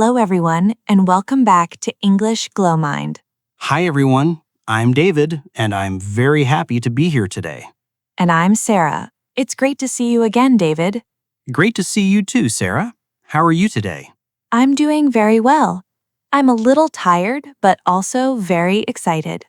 Hello, everyone, and welcome back to English GlowMind. Hi, everyone. I'm David, and I'm very happy to be here today. And I'm Sarah. It's great to see you again, David. Great to see you too, Sarah. How are you today? I'm doing very well. I'm a little tired, but also very excited.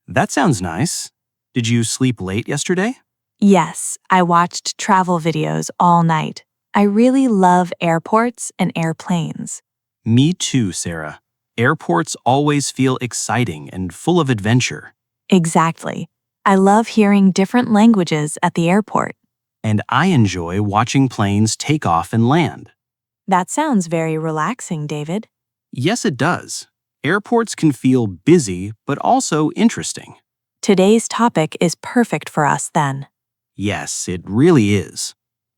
That sounds nice. Did you sleep late yesterday? Yes, I watched travel videos all night. I really love airports and airplanes. Me too, Sarah. Airports always feel exciting and full of adventure. Exactly. I love hearing different languages at the airport. And I enjoy watching planes take off and land. That sounds very relaxing, David. Yes, it does. Airports can feel busy, but also interesting. Today's topic is perfect for us then. Yes, it really is.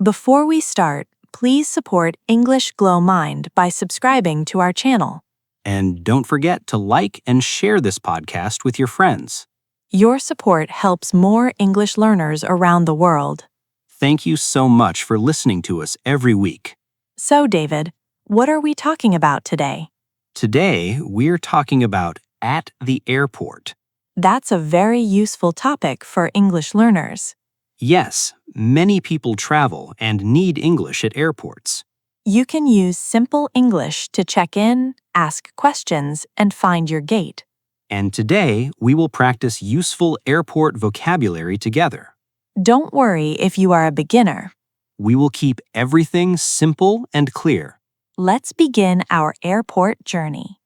Before we start, please support English GlowMind by subscribing to our channel. And don't forget to like and share this podcast with your friends. Your support helps more English learners around the world. Thank you so much for listening to us every week. So, David, what are we talking about today? Today, we're talking about at the airport. That's a very useful topic for English learners. Yes, many people travel and need English at airports. You can use simple English to check in, ask questions, and find your gate. And today, we will practice useful airport vocabulary together. Don't worry if you are a beginner. We will keep everything simple and clear. Let's begin our airport journey.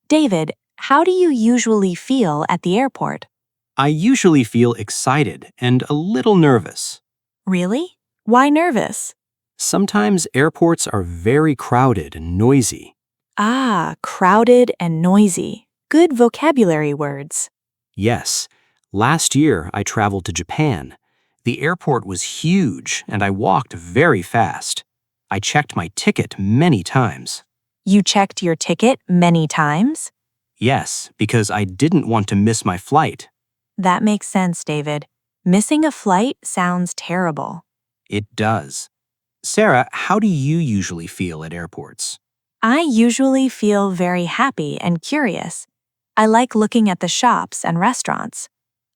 David, how do you usually feel at the airport? I usually feel excited and a little nervous. Really? Why nervous? Sometimes airports are very crowded and noisy. Ah, crowded and noisy. Good vocabulary words. Yes, last year I traveled to Japan. The airport was huge and I walked very fast. I checked my ticket many times. You checked your ticket many times? Yes, because I didn't want to miss my flight. That makes sense, David. Missing a flight sounds terrible. It does. Sarah, how do you usually feel at airports? I usually feel very happy and curious. I like looking at the shops and restaurants.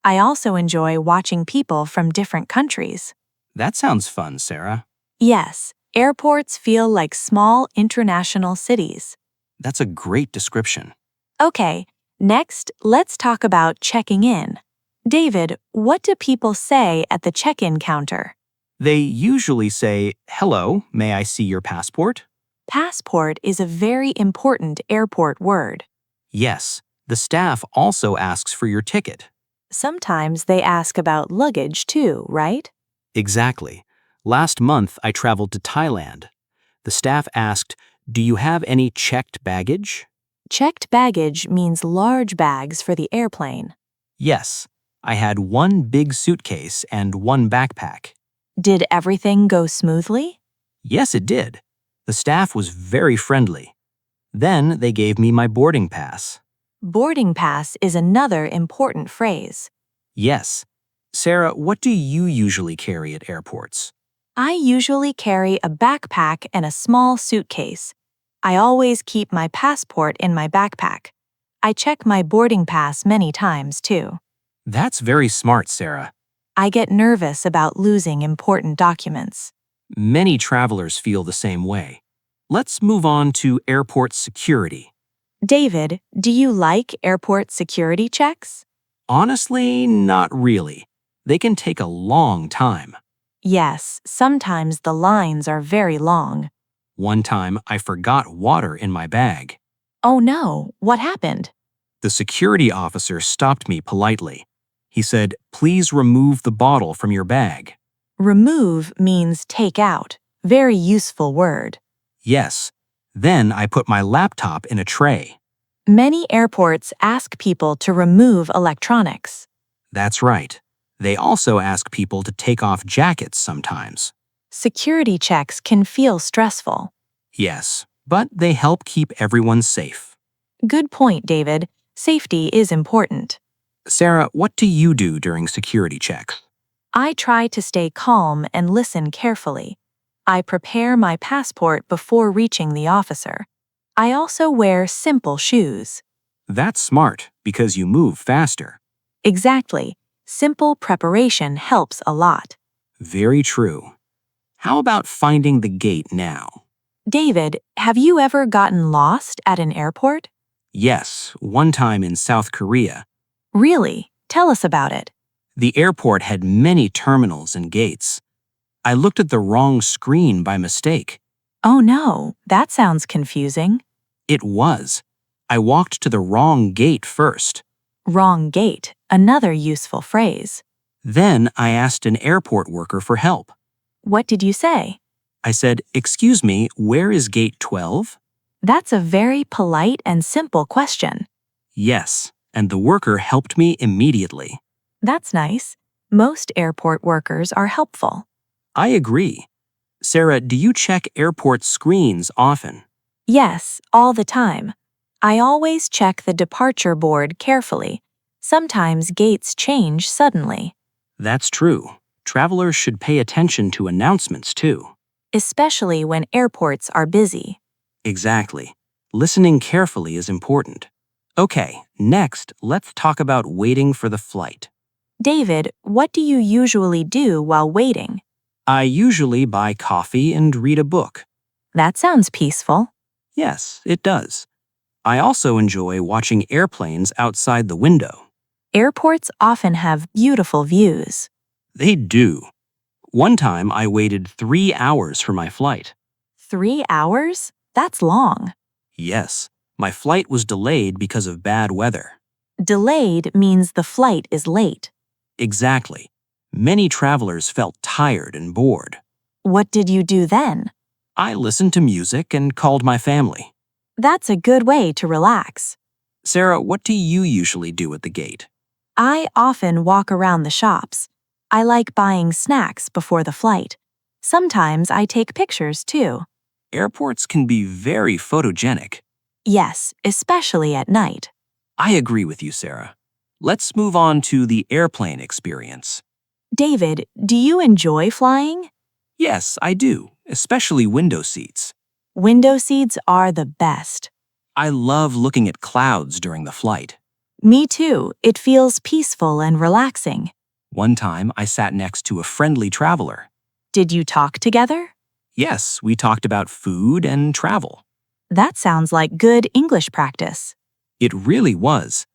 I also enjoy watching people from different countries. That sounds fun, Sarah. Yes, airports feel like small international cities. That's a great description. Okay, next, let's talk about checking in. David, what do people say at the check-in counter? They usually say, "Hello, may I see your passport?" Passport is a very important airport word. Yes, the staff also asks for your ticket. Sometimes they ask about luggage too, right? Exactly. Last month, I traveled to Thailand. The staff asked, "Do you have any checked baggage?" Checked baggage means large bags for the airplane. Yes, I had one big suitcase and one backpack. Did everything go smoothly? Yes, it did. The staff was very friendly. Then they gave me my boarding pass. Boarding pass is another important phrase. Yes. Sarah, what do you usually carry at airports? I usually carry a backpack and a small suitcase. I always keep my passport in my backpack. I check my boarding pass many times, too. That's very smart, Sarah. I get nervous about losing important documents. Many travelers feel the same way. Let's move on to airport security. David, do you like airport security checks? Honestly, not really. They can take a long time. Yes, sometimes the lines are very long. One time, I forgot water in my bag. Oh no, what happened? The security officer stopped me politely. He said, "Please remove the bottle from your bag." Remove means take out. Very useful word. Yes. Then I put my laptop in a tray. Many airports ask people to remove electronics. That's right. They also ask people to take off jackets sometimes. Security checks can feel stressful. Yes, but they help keep everyone safe. Good point, David. Safety is important. Sarah, what do you do during security checks? I try to stay calm and listen carefully. I prepare my passport before reaching the officer. I also wear simple shoes. That's smart because you move faster. Exactly. Simple preparation helps a lot. Very true. How about finding the gate now? David, have you ever gotten lost at an airport? Yes, one time in South Korea. Really? Tell us about it. The airport had many terminals and gates. I looked at the wrong screen by mistake. Oh no, that sounds confusing. It was. I walked to the wrong gate first. Wrong gate, another useful phrase. Then I asked an airport worker for help. What did you say? I said, "Excuse me, where is gate 12?" That's a very polite and simple question. Yes, and the worker helped me immediately. That's nice. Most airport workers are helpful. I agree. Sarah, do you check airport screens often? Yes, all the time. I always check the departure board carefully. Sometimes gates change suddenly, That's true. Travelers should pay attention to announcements too. especially when airports are busy. Exactly. Listening carefully is important. Okay, next, let's talk about waiting for the flight. David, what do you usually do while waiting? I usually buy coffee and read a book. That sounds peaceful. Yes, it does. I also enjoy watching airplanes outside the window. Airports often have beautiful views. They do. One time I waited 3 hours for my flight. 3 hours? That's long. Yes, my flight was delayed because of bad weather. Delayed means the flight is late. Exactly. Many travelers felt tired and bored. What did you do then? I listened to music and called my family. That's a good way to relax. Sarah, what do you usually do at the gate? I often walk around the shops. I like buying snacks before the flight. Sometimes I take pictures too. Airports can be very photogenic. Yes, especially at night. I agree with you, Sarah. Let's move on to the airplane experience. David, do you enjoy flying? Yes, I do, especially window seats. Window seats are the best. I love looking at clouds during the flight. Me too. It feels peaceful and relaxing. One time, I sat next to a friendly traveler. Did you talk together? Yes, we talked about food and travel. That sounds like good English practice. It really was.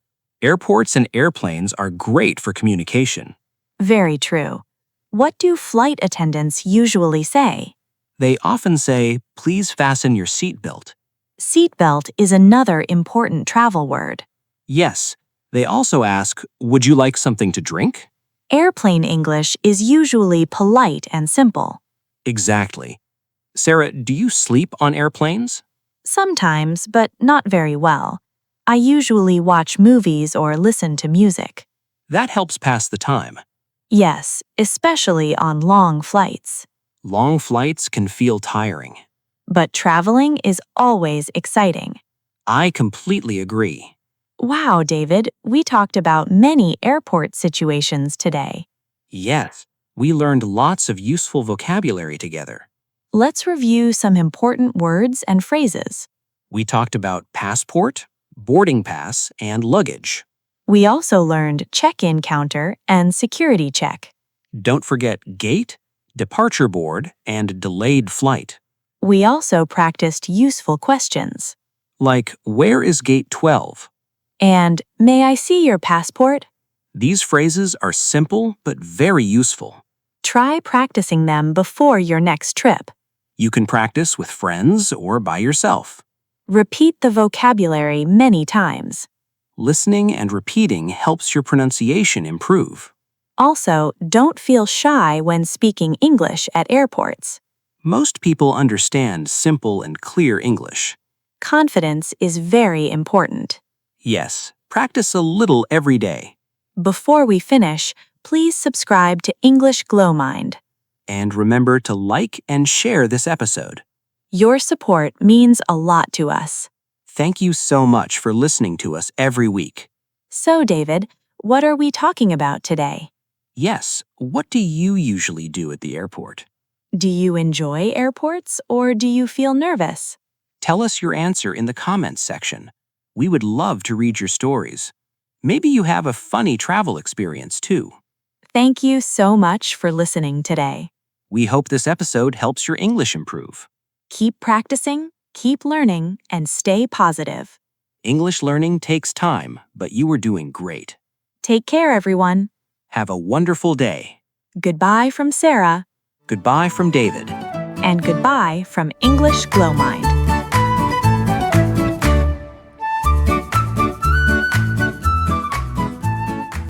Airports and airplanes are great for communication. Very true. What do flight attendants usually say? They often say, "Please fasten your seatbelt." Seatbelt is another important travel word. Yes, they also ask, "Would you like something to drink?" Airplane English is usually polite and simple. Exactly. Sarah, do you sleep on airplanes? Sometimes, but not very well. I usually watch movies or listen to music. That helps pass the time. Yes, especially on long flights. Long flights can feel tiring. But traveling is always exciting. I completely agree. Wow, David, we talked about many airport situations today. Yes, we learned lots of useful vocabulary together. Let's review some important words and phrases. We talked about passport, boarding pass, and luggage. We also learned check-in counter and security check. Don't forget gate, departure board, and delayed flight. We also practiced useful questions. Like, where is gate 12? And, may I see your passport? These phrases are simple but very useful. Try practicing them before your next trip. You can practice with friends or by yourself. Repeat the vocabulary many times. Listening and repeating helps your pronunciation improve. Also, don't feel shy when speaking English at airports. Most people understand simple and clear English. Confidence is very important. Yes, practice a little every day. Before we finish, please subscribe to English GlowMind. And remember to like and share this episode. Your support means a lot to us. Thank you so much for listening to us every week. So, David, what are we talking about today? Yes, what do you usually do at the airport? Do you enjoy airports or do you feel nervous? Tell us your answer in the comments section. We would love to read your stories. Maybe you have a funny travel experience too. Thank you so much for listening today. We hope this episode helps your English improve. Keep practicing, keep learning, and stay positive. English learning takes time, but you are doing great. Take care, everyone. Have a wonderful day. Goodbye from Sarah. Goodbye from David. And goodbye from English GlowMind.